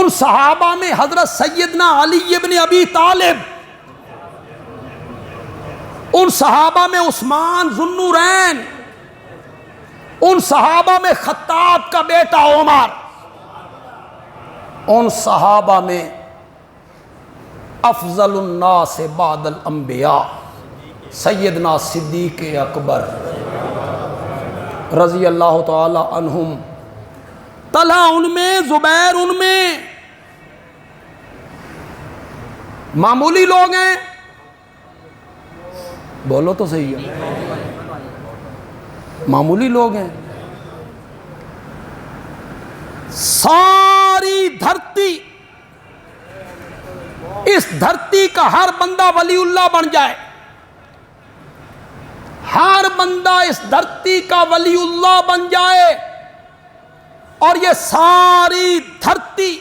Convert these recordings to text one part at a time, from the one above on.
ان صحابہ میں حضرت سیدنا علی ابن ابی طالب، ان صحابہ میں عثمان ذو النورین، ان صحابہ میں خطاب کا بیٹا عمر، ان صحابہ میں افضل الناس بعد الانبیاء سیدنا صدیق اکبر رضی اللہ تعالی عنہم، طلحہ ان میں، زبیر ان میں، معمولی لوگ ہیں؟ بولو تو صحیح ہے، معمولی لوگ ہیں؟ ساری دھرتی، اس دھرتی کا ہر بندہ ولی اللہ بن جائے، ہر بندہ اس دھرتی کا ولی اللہ بن جائے، اور یہ ساری دھرتی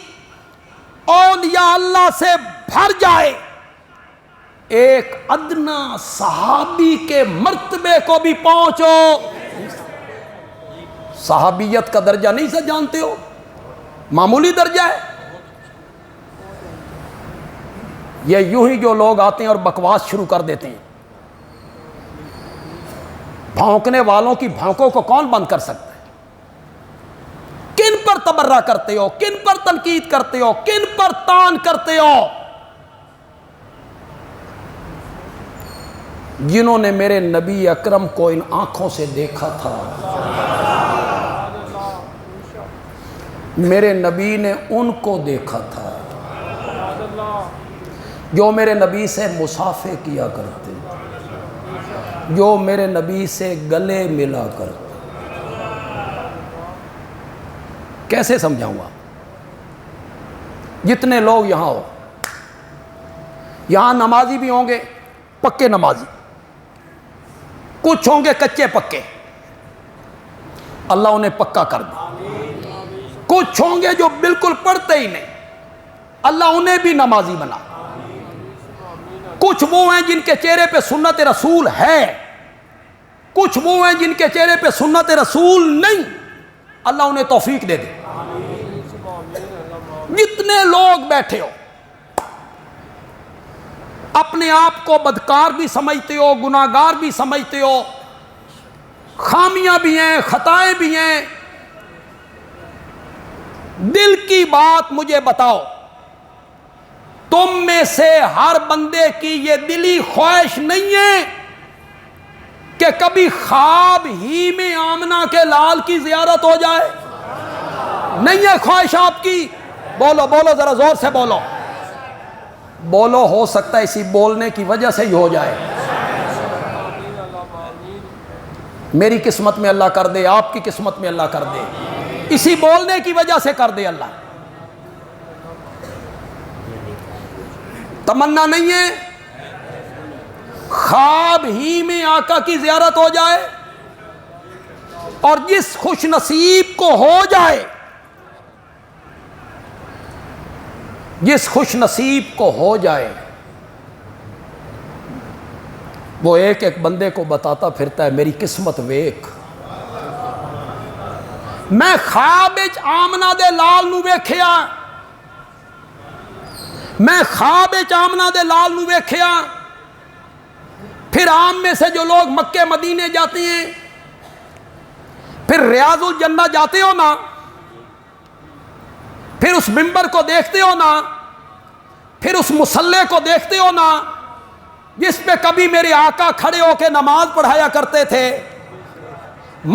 اولیاء اللہ سے بھر جائے، ایک ادنا صحابی کے مرتبے کو بھی پہنچو، صحابیت کا درجہ نہیں سے جانتے ہو، معمولی درجہ ہے یہ۔ یوں ہی جو لوگ آتے ہیں اور بکواس شروع کر دیتے ہیں، بھونکنے والوں کی بھونکوں کو کون بند کر سکتا ہے؟ کن پر تبرہ کرتے ہو، کن پر تنقید کرتے ہو، کن پر تان کرتے ہو؟ جنہوں نے میرے نبی اکرم کو ان آنکھوں سے دیکھا تھا، میرے نبی نے ان کو دیکھا تھا، جو میرے نبی سے مصافحہ کیا کرتے، جو میرے نبی سے گلے ملا کرتے۔ کیسے سمجھاؤں گا؟ جتنے لوگ یہاں ہو، یہاں نمازی بھی ہوں گے، پکے نمازی، کچھ ہوں گے کچے پکے، اللہ انہیں پکا کر دے، کچھ ہوں گے جو بالکل پڑھتے ہی نہیں، اللہ انہیں بھی نمازی بنا، کچھ وہ ہیں جن کے چہرے پہ سنت رسول ہے، کچھ وہ ہیں جن کے چہرے پہ سنت رسول نہیں، اللہ انہیں توفیق دے دے۔ جتنے لوگ بیٹھے ہو، اپنے آپ کو بدکار بھی سمجھتے ہو، گناہگار بھی سمجھتے ہو، خامیاں بھی ہیں، خطائیں بھی ہیں، دل کی بات مجھے بتاؤ، تم میں سے ہر بندے کی یہ دلی خواہش نہیں ہے کہ کبھی خواب ہی میں آمنہ کے لال کی زیارت ہو جائے؟ نہیں ہے خواہش آپ کی؟ بولو بولو، ذرا زور سے بولو، بولو، ہو سکتا ہے اسی بولنے کی وجہ سے ہی ہو جائے۔ میری قسمت میں اللہ کر دے، آپ کی قسمت میں اللہ کر دے، اسی بولنے کی وجہ سے کر دے اللہ۔ تمنا نہیں ہے خواب ہی میں آقا کی زیارت ہو جائے؟ اور جس خوش نصیب کو ہو جائے، جس خوش نصیب کو ہو جائے، وہ ایک ایک بندے کو بتاتا پھرتا ہے میری قسمت ویکھ، میں خواب وچ آمنہ دے لال نو ویکھیا، میں خواب وچ آمنہ دے لال نو ویکھیا۔ پھر عام میں سے جو لوگ مکے مدینے جاتے ہیں، پھر ریاض الجنہ جاتے ہو نا، پھر اس منبر کو دیکھتے ہو نا، پھر اس مصلی کو دیکھتے ہو نا جس پہ کبھی میرے آقا کھڑے ہو کے نماز پڑھایا کرتے تھے،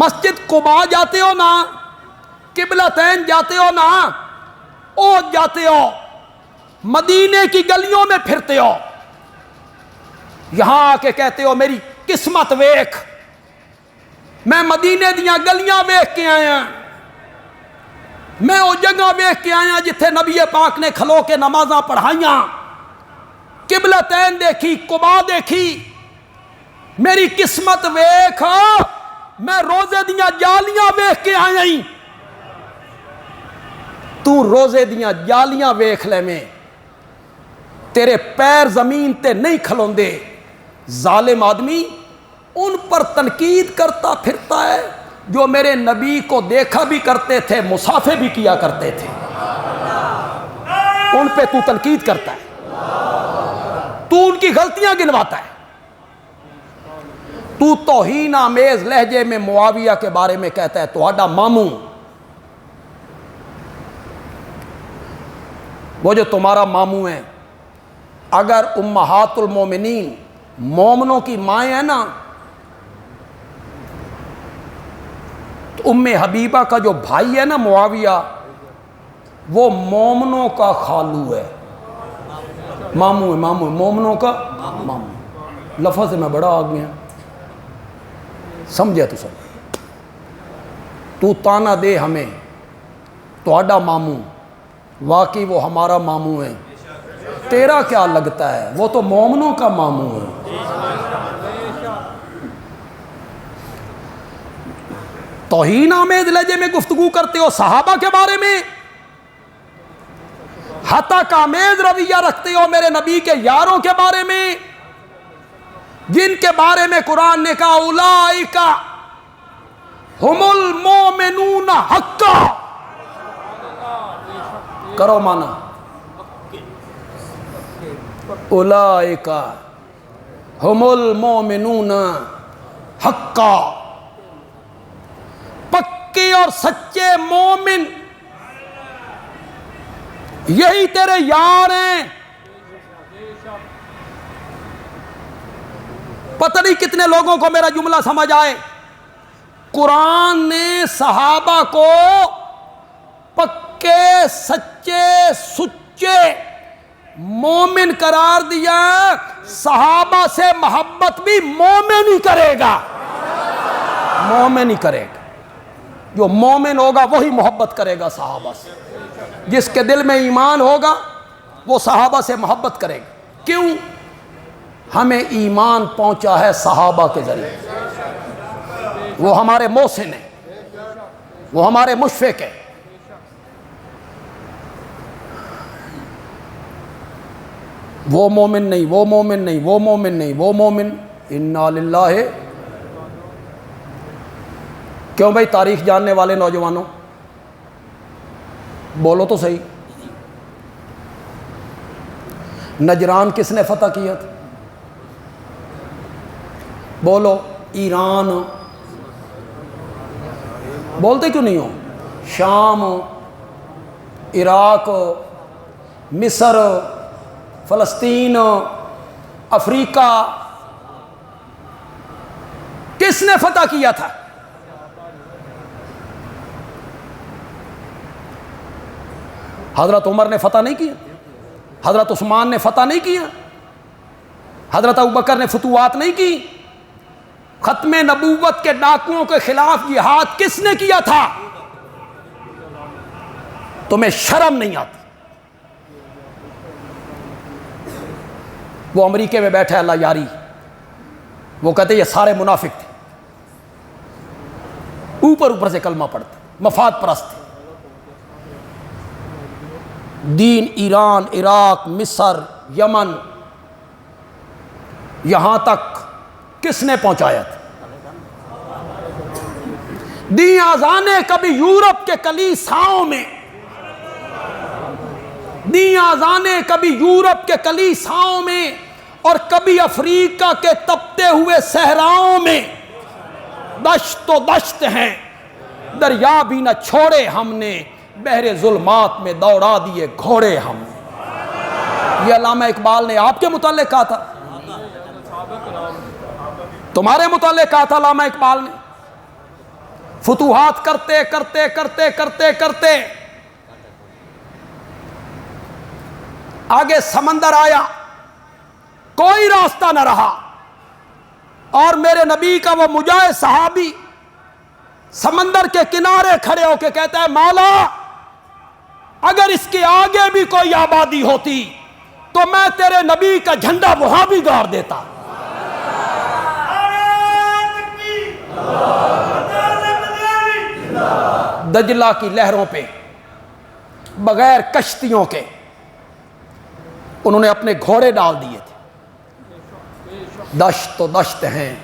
مسجد قباء جاتے ہو نا، قبلتین جاتے ہو نا، اوج جاتے ہو، مدینے کی گلیوں میں پھرتے ہو، یہاں آ کے کہتے ہو میری قسمت ویکھ، میں مدینے دیاں گلیاں ویکھ کے آیا، میں وہ جگہ ویکھ کے آیا جتھے نبی پاک نے کھلو کے نمازاں پڑھائیاں، قبلتین دیکھی، قباء دیکھی، میری قسمت ویکھ، میں روزے دیاں جالیاں ویکھ کے آیا ہی، تو روزے دیاں جالیاں ویکھ لے، میں تیرے پیر زمین تے نہیں کھلوندے۔ ظالم آدمی ان پر تنقید کرتا پھرتا ہے جو میرے نبی کو دیکھا بھی کرتے تھے، مصافحہ بھی کیا کرتے تھے۔ ان پہ تو تنقید کرتا ہے، تو ان کی غلطیاں گنواتا ہے، تو توہین آمیز لہجے میں معاویہ کے بارے میں کہتا ہے تہاڈا ماموں، وہ جو تمہارا ماموں ہے، اگر امہات المومنین مومنوں کی مائیں ہیں نا، تو ام حبیبہ کا جو بھائی ہے نا معاویہ، وہ مومنوں کا خالو ہے، ماموں ہے، ماموں ہے، مومنوں کا ماموں۔ لفظ میں بڑا آ گیا، سمجھے تو سب، تو تانا دے ہمیں تہاڈا ماموں، واقعی وہ ہمارا ماموں ہے، تیرا کیا لگتا ہے، وہ تو مومنوں کا ماموں ہے۔ توہین آمیز لہجے میں گفتگو کرتے ہو صحابہ کے بارے میں، ہتک آمیز رویہ رکھتے ہو میرے نبی کے یاروں کے بارے میں، جن کے بارے میں قرآن نے کہا اولئک ہم المؤمنون حقا، کرو مانا، اولئک ہم المؤمنون حقا، پکے اور سچے مومن یہی تیرے یار ہیں۔ پتہ نہیں کتنے لوگوں کو میرا جملہ سمجھ آئے، قرآن نے صحابہ کو پکے سچے سچے مومن قرار دیا، صحابہ سے محبت بھی مومن ہی کرے گا، مومن ہی کرے گا، جو مومن ہوگا وہی محبت کرے گا صحابہ سے، جس کے دل میں ایمان ہوگا وہ صحابہ سے محبت کرے گا۔ کیوں؟ ہمیں ایمان پہنچا ہے صحابہ کے ذریعے، وہ ہمارے محسن ہیں، وہ ہمارے مشفق ہیں۔ وہ مومن نہیں، وہ مومن نہیں، وہ مومن نہیں، وہ مومن، انا للہ۔ کیوں بھائی تاریخ جاننے والے نوجوانوں بولو تو صحیح، نجران کس نے فتح کیا تھا؟ بولو، ایران، بولتے کیوں نہیں ہو؟ شام، عراق، مصر، فلسطین، افریقہ، کس نے فتح کیا تھا؟ حضرت عمر نے فتح نہیں کیا، حضرت عثمان نے فتح نہیں کیا، حضرت ابوبکر نے فتوحات نہیں کی، ختم نبوت کے ڈاکوؤں کے خلاف جہاد کس نے کیا تھا؟ تمہیں شرم نہیں آتی؟ وہ امریکہ میں بیٹھے اللہ یاری، وہ کہتے یہ سارے منافق تھے، اوپر اوپر سے کلمہ پڑھتے، مفاد پرست تھے۔ دین ایران، عراق، مصر، یمن، یہاں تک کس نے پہنچایا تھا؟ دین آزانے کبھی یورپ کے کلیساؤں میں، دین آزانے کبھی یورپ کے کلیساؤں میں، اور کبھی افریقہ کے تپتے ہوئے صحراؤں میں، دشت و دشت ہیں، دریا بھی نہ چھوڑے ہم نے، بحر ظلمات میں دوڑا دیے گھوڑے ہم نے۔ یہ علامہ اقبال نے آپ کے متعلق کہا تھا، تمہارے متعلق کہا تھا علامہ اقبال نے۔ فتوحات کرتے کرتے کرتے کرتے کرتے آگے سمندر آیا، کوئی راستہ نہ رہا، اور میرے نبی کا وہ مجاہد صحابی سمندر کے کنارے کھڑے ہو کے کہتا ہے مولا اگر اس کے آگے بھی کوئی آبادی ہوتی تو میں تیرے نبی کا جھنڈا وہاں بھی گاڑ دیتا۔ دجلہ کی لہروں پہ بغیر کشتیوں کے انہوں نے اپنے گھوڑے ڈال دیے تھے۔ دشت و دشت ہیں،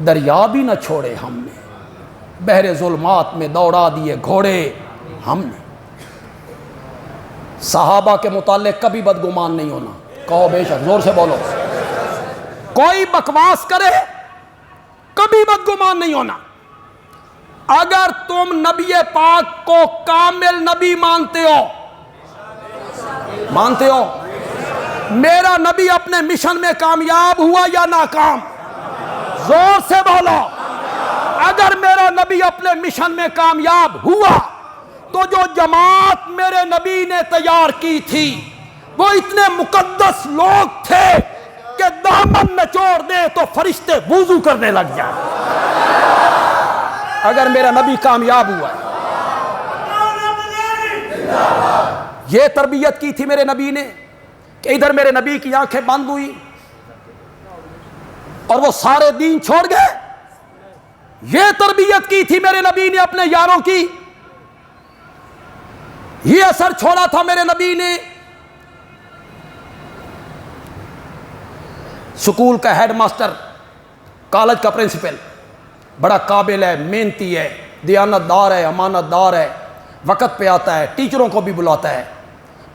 دریا بھی نہ چھوڑے ہم نے، بحر ظلمات میں دوڑا دیے گھوڑے ہم نے۔ صحابہ کے متعلق کبھی بدگمان نہیں ہونا. کہو بے شک, زور سے بولو. کوئی بکواس کرے کبھی بدگمان نہیں ہونا. اگر تم نبی پاک کو کامل نبی مانتے ہو, میرا نبی اپنے مشن میں کامیاب ہوا یا ناکام؟ زور سے بولو. اگر میرا نبی اپنے مشن میں کامیاب ہوا تو جو جماعت میرے نبی نے تیار کی تھی وہ اتنے مقدس لوگ تھے کہ دامن نچوڑ دے تو فرشتے وضو کرنے لگ جائیں. اگر میرا نبی کامیاب ہوا. یہ تربیت کی تھی میرے نبی نے کہ ادھر میرے نبی کی آنکھیں بند ہوئی اور وہ سارے دین چھوڑ گئے. یہ تربیت کی تھی میرے نبی نے اپنے یاروں کی. یہ اثر چھوڑا تھا میرے نبی نے. سکول کا ہیڈ ماسٹر, کالج کا پرنسپل بڑا قابل ہے, محنتی ہے, دیانت دار ہے, امانت دار ہے, وقت پہ آتا ہے, ٹیچروں کو بھی بلاتا ہے,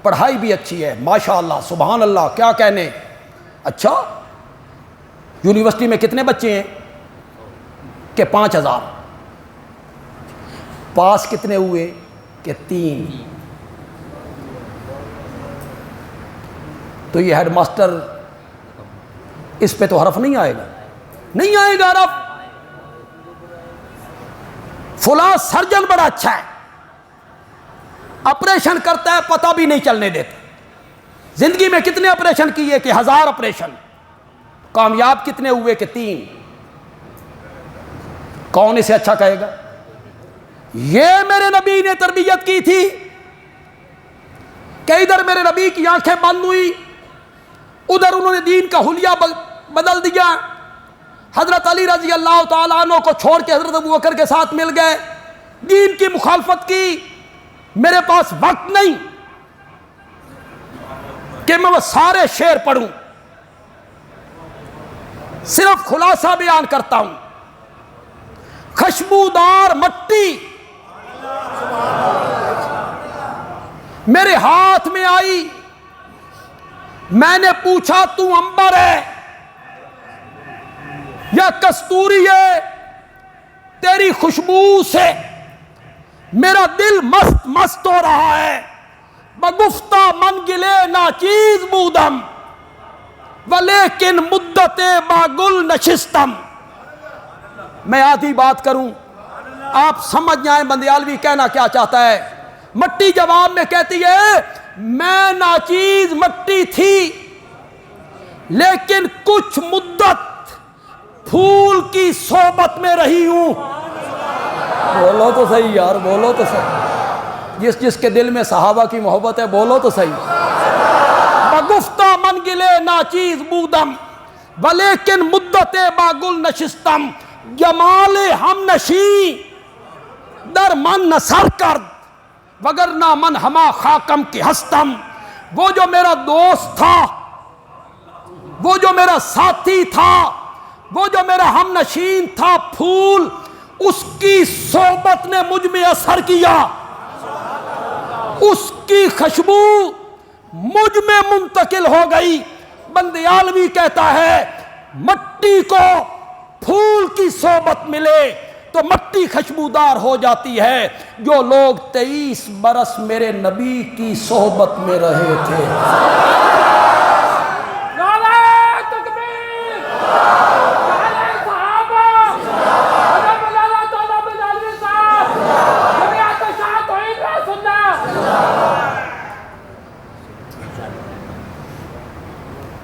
پڑھائی بھی اچھی ہے, ماشاءاللہ سبحان اللہ کیا کہنے. اچھا یونیورسٹی میں کتنے بچے ہیں؟ کہ 5000. پاس کتنے ہوئے؟ کہ 3. تو یہ ہیڈ ماسٹر اس پہ تو حرف نہیں آئے گا, نہیں آئے گا حرف. فلاں سرجن بڑا اچھا ہے, آپریشن کرتا ہے پتہ بھی نہیں چلنے دیتا. زندگی میں کتنے آپریشن کیے؟ کہ 1000 آپریشن. کامیاب کتنے ہوئے؟ کہ 3. کون اسے اچھا کہے گا؟ یہ میرے نبی نے تربیت کی تھی کہ ادھر میرے نبی کی آنکھیں بند ہوئی, ادھر انہوں نے دین کا حلیہ بدل دیا. حضرت علی رضی اللہ تعالیٰ عنہ کو چھوڑ کے حضرت ابوبکر کے ساتھ مل گئے, دین کی مخالفت کی. میرے پاس وقت نہیں کہ میں وہ سارے شعر پڑھوں, صرف خلاصہ بیان کرتا ہوں. خوشبودار مٹی میرے ہاتھ میں آئی, میں نے پوچھا تو عنبر ہے یا کستوری ہے؟ تیری خوشبو سے میرا دل مست مست ہو رہا ہے. بگفتہ من گلے ناچیز بودم ولیکن مدت با گل نشستم. میں آدھی بات کروں آپ سمجھ جائیں بندیالوی کہنا کیا چاہتا ہے. مٹی جواب میں کہتی ہے میں ناچیز مٹی تھی لیکن کچھ مدت پھول کی صحبت میں رہی ہوں. بولو تو صحیح یار, بولو تو صحیح. جس کے دل میں صحابہ کی محبت ہے بولو تو صحیح. بگفتہ من گلے ناچیز بودم ولیکن مدت باگل نشستم. جمال ہم نشیں در من نثر کرد وگرنہ من ہما خاکم کی ہستم. وہ جو میرا دوست تھا, وہ جو میرا ساتھی تھا, وہ جو میرا ہم نشین تھا پھول, اس کی صحبت نے مجھ میں اثر کیا, اس کی خوشبو مجھ میں منتقل ہو گئی. بندیالوی کہتا ہے مٹی کو پھول کی صحبت ملے تو مٹی خوشبودار ہو جاتی ہے. جو لوگ 23 برس میرے نبی کی صحبت میں رہے تھے,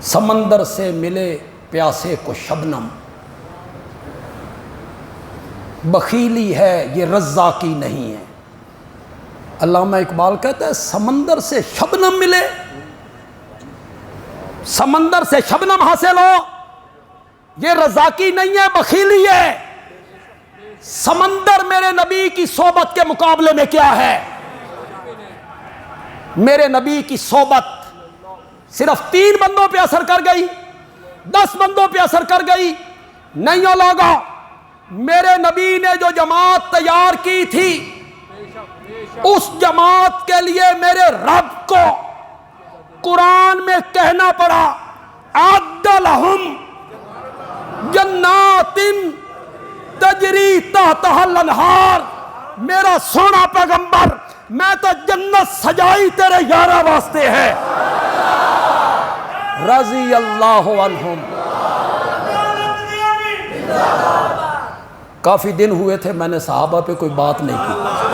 سمندر سے ملے پیاسے کو شبنم, بخیلی ہے یہ رزاقی نہیں ہے. علامہ اقبال کہتا ہے سمندر سے شبنم ملے, سمندر سے شبنم حاصل ہو, یہ رزاقی نہیں ہے, بخیلی ہے. سمندر میرے نبی کی صحبت کے مقابلے میں کیا ہے؟ میرے نبی کی صحبت صرف 3 بندوں پہ اثر کر گئی, 10 بندوں پہ اثر کر گئی نہیں ہو لوگا. میرے نبی نے جو جماعت تیار کی تھی اس جماعت کے لیے میرے رب کو قرآن میں کہنا پڑا اعد لہم جنات تجری تحتہا الانہار۔ میرا سونا پیغمبر، میں تو جنت سجائی تیرے یارہ واسطے ہے، رضی اللہ عنہم۔ کافی دن ہوئے تھے میں نے صحابہ پہ کوئی بات نہیں کی۔